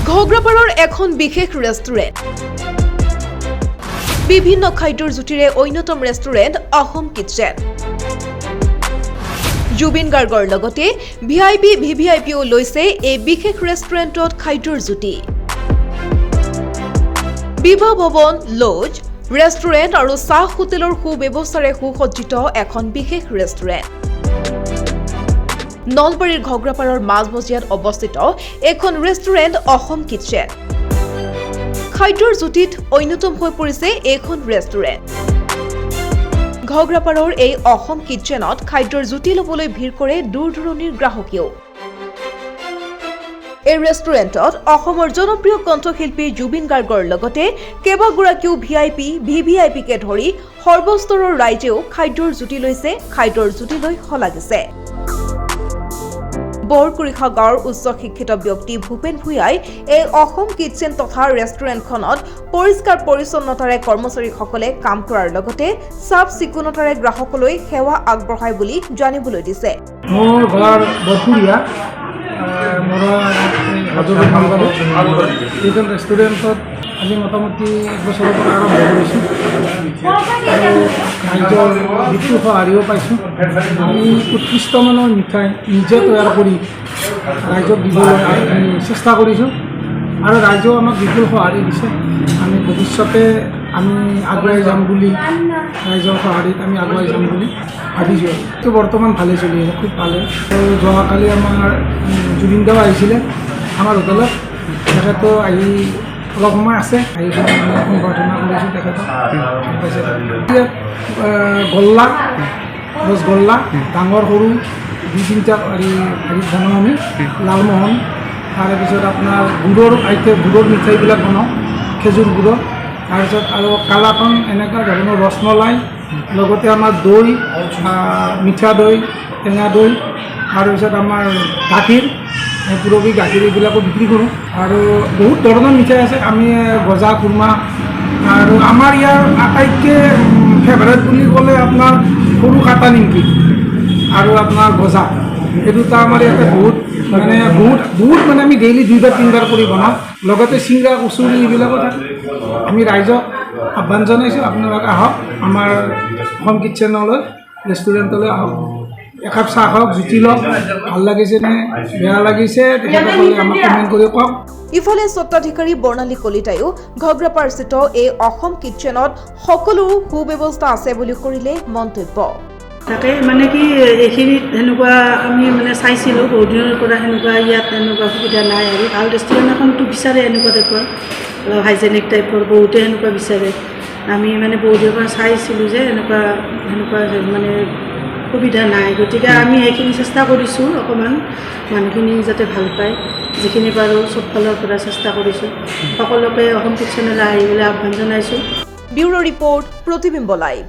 ঘগ্ৰাপাৰৰ এখন বিশেষ ৰেষ্টুৰেণ্ট বিভিন্ন খাদ্যৰ জুতিৰে অন্যতম ৰেষ্টুৰেণ্ট অসম কিটচেন জুবিন গাৰ্গৰ লগতে ভিআইপি ভিভিআইপিও লৈছে এই বিশেষ ৰেষ্টুৰেণ্টত খাদ্যৰ জুতি বিবাহ ভৱন লজ ৰেষ্টুৰেণ্ট আৰু চাহ হোটেলৰ সুব্যৱস্থাৰে সুসজ্জিত এখন বিশেষ ৰেষ্টুৰেণ্ট নলবাৰীৰ ঘগ্ৰাপাৰৰ মাজমজিয়াত অৱস্থিত এখন ৰেষ্টুৰেণ্ট অসম কিটচেন খাদ্যৰ জুতিত অন্যতম হৈ পৰিছে এইখন ৰেষ্টুৰেণ্ট ঘগ্ৰাপাৰৰ এই অসম কিটচেনত খাদ্যৰ জুতি ল'বলৈ ভিৰ কৰে দূৰ-দূৰণিৰ গ্ৰাহকেও এই ৰেষ্টুৰেণ্টত অসমৰ জনপ্ৰিয় কণ্ঠশিল্পী জুবিন গাৰ্গৰ লগতে কেইবাগৰাকীও ভিআইপি ভিভিআইপিকে ধৰি সৰ্বস্তৰৰ ৰাইজেও খাদ্যৰ জুতি লৈছে খাদ্যৰ জুতি লৈ শলাগিছে বৰকুৰিখা গাঁৱৰ উচ্চ শিক্ষিত ব্যক্তি ভূপেন ভূঞাই এই অসম কিটচেন তথা ৰেষ্টুৰেণ্টখনত পৰিষ্কাৰ পৰিচ্ছন্নতাৰে কৰ্মচাৰীসকলে কাম কৰাৰ লগতে চাফ চিকুণতাৰে গ্ৰাহকলৈ সেৱা আগবঢ়ায় বুলি জানিবলৈ দিছে মোৰ ঘৰ বৰকুৰিয়া মোৰ এইখন ৰেষ্টুৰেণ্টত আজি মোটামুটি 1 বছৰৰ পৰা আৰম্ভ কৰিছোঁ আৰু ৰাইজৰ বিপুল সঁহাৰিও পাইছোঁ আমি উৎকৃষ্টমানৰ মিঠাই নিজে তৈয়াৰ কৰি ৰাইজক দিবলৈ আমি চেষ্টা কৰিছোঁ আৰু ৰাইজেও আমাক বিপুল সঁহাৰি দিছে আমি ভৱিষ্যতে আমি আগুৱাই যাম বুলি ৰাইজৰ সঁহাৰিত আমি আগুৱাই যাম বুলি ভাবিছোঁ তো বৰ্তমান ভালে চলি আছে খুব ভালে আৰু যোৱাকালি আমাৰ জুবিন দাও আহিছিলে আমাৰ হোটেলত তেখেতো আহি অলপ সময় আছে আহি সম্বৰ্ধনা কৰিছোঁ তেখেতক গল্লা ৰসগোল্লা ডাঙৰ সৰু 2-3টা হেৰিত বনাওঁ আমি লালমোহন তাৰপিছত আপোনাৰ গুড়ৰ মিঠাইবিলাক বনাওঁ খেজুৰ গুড়ৰ তাৰপিছত আৰু কালাকন এনেকুৱা ধৰণৰ ৰসমলাই লগতে আমাৰ দৈ মিঠা দৈ টেঙা দৈ তাৰপিছত আমাৰ গাখীৰ পুৰবী গাখীৰ এইবিলাকো বিক্ৰী কৰোঁ আৰু বহুত ধৰণৰ মিঠাই আছে আমি গজা খুৰমা আৰু আমাৰ ইয়াৰ আটাইতকৈ ফেভাৰেট বুলি ক'লে আপোনাৰ সৰু কাটা নিমকি আৰু আপোনাৰ গজা এই দুটা আমাৰ ইয়াতে বহুত মানে আমি ডেইলি 2-3বাৰ কৰি বনাওঁ লগতে চিংৰা কচুৰি এইবিলাকো থাকে আমি ৰাইজক আহ্বান জনাইছোঁ আপোনালোক আহক আমাৰ অসম কিটচেনলৈ ৰেষ্টুৰেণ্টলৈ আহক একাপ চাহ খাওক জুতি লওক ভাল লাগিছে নে বেয়া লাগিছে তেখেতসকলে আমাক কমেণ্ট কৰি কওক ইফালে স্বত্বাধিকাৰী বৰ্ণালী কলিতায়ো ঘগ্ৰাপাৰস্থিত এই অসম কিটচেনত সকলো সুব্যৱস্থা আছে বুলি কৰিলে মন্তব্য তাকে মানে কি এইখিনিত সেনেকুৱা আমি মানে চাইছিলোঁ বহুত দিনৰ পৰা সেনেকুৱা ইয়াত এনেকুৱা সুবিধা নাই আৰু ভাল ৰেষ্টুৰেণ্ট এখনতো বিচাৰে এনেকুৱা টাইপৰ অলপ হাইজেনিক টাইপৰ বহুতে সেনেকুৱা বিচাৰে আমি মানে বহুত দিনৰ পৰা চাইছিলোঁ যে এনেকুৱা মানে সুবিধা নাই গতিকে আমি সেইখিনি চেষ্টা কৰিছোঁ অকণমান মানুহখিনি যাতে ভাল পায় যিখিনি পাৰোঁ চব ফালৰ পৰা চেষ্টা কৰিছোঁ সকলোকে অসম কিটচেনলৈ আহিবলৈ আহ্বান জনাইছোঁ ব্যুৰো ৰিপৰ্ট প্ৰতিবিম্ব লাইভ।